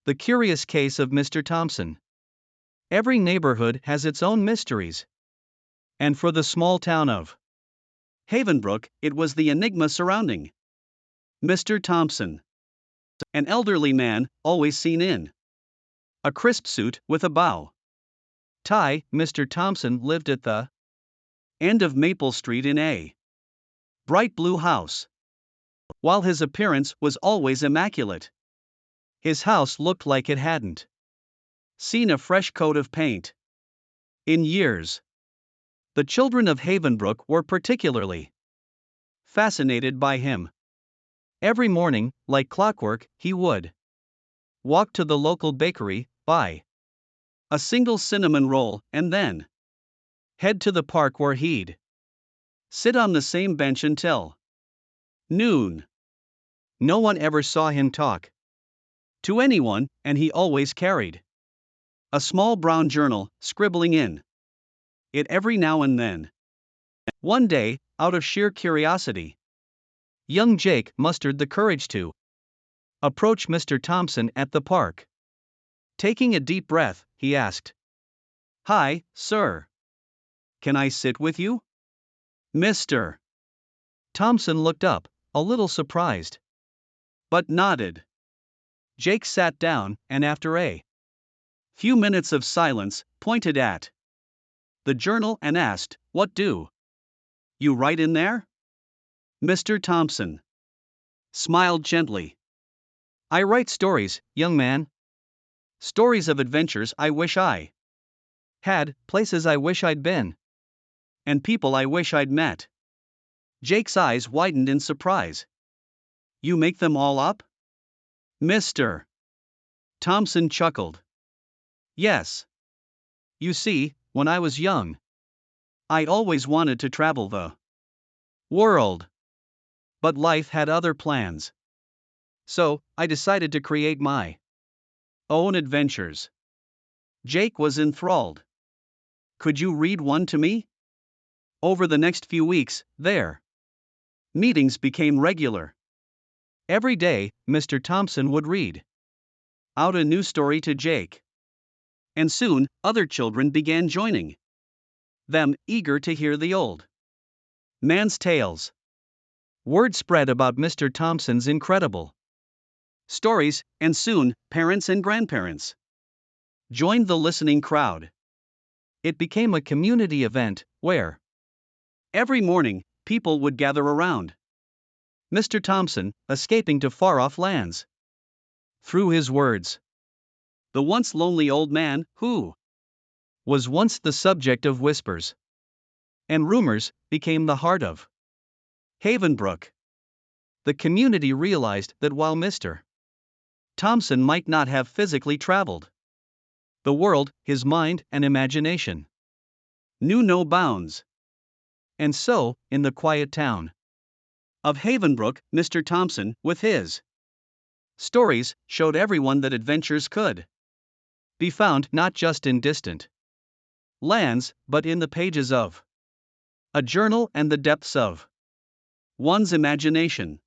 The Curious Case of Mr. Thompson. Every neighborhood has its own mysteries. And for the small town of Havenbrook, it was the enigma surrounding Mr. Thompson. An elderly man, always seen in a crisp suit with a bow tie. Mr. Thompson lived at the end of Maple Street in a bright blue house. While his appearance was always immaculate, his house looked like it hadn't seen a fresh coat of paint in years. The children of Havenbrook were particularly fascinated by him. Every morning, like clockwork, he would walk to the local bakery, buy a single cinnamon roll, and then head to the park where he'd sit on the same bench until noon. No one ever saw him talk to anyone, and he always carried a small brown journal, scribbling in it every now and then. One day, out of sheer curiosity, young Jake mustered the courage to approach Mr. Thompson at the park. Taking a deep breath, he asked, "Hi, sir. Can I sit with you?" Mr. Thompson looked up, a little surprised, but nodded. Jake sat down, and after a few minutes of silence, pointed at the journal and asked, "What do you write in there?" Mr. Thompson smiled gently. "I write stories, young man. Stories of adventures I wish I had, places I wish I'd been, and people I wish I'd met." Jake's eyes widened in surprise. "You make them all up?" Mr. Thompson chuckled. "Yes. You see, when I was young, I'd always wanted to travel the world. But life had other plans. So, I decided to create my own adventures." Jake was enthralled. "Could you read one to me?" Over the next few weeks, their meetings became regular. Every day, Mr. Thompson would read out a new story to Jake. And soon, other children began joining them, eager to hear the old man's tales. Word spread about Mr. Thompson's incredible stories, and soon, parents and grandparents joined the listening crowd. It became a community event, where every morning, people would gather around Mr. Thompson, escaping to far-off lands. Through his words, the once lonely old man, who was once the subject of whispers and rumors, became the heart of Havenbrook. The community realized that while Mr. Thompson might not have physically traveled the world, his mind and imagination knew no bounds. And so, in the quiet town of Havenbrook, Mr. Thompson, with his stories, showed everyone that adventures could be found not just in distant lands, but in the pages of a journal and the depths of one's imagination.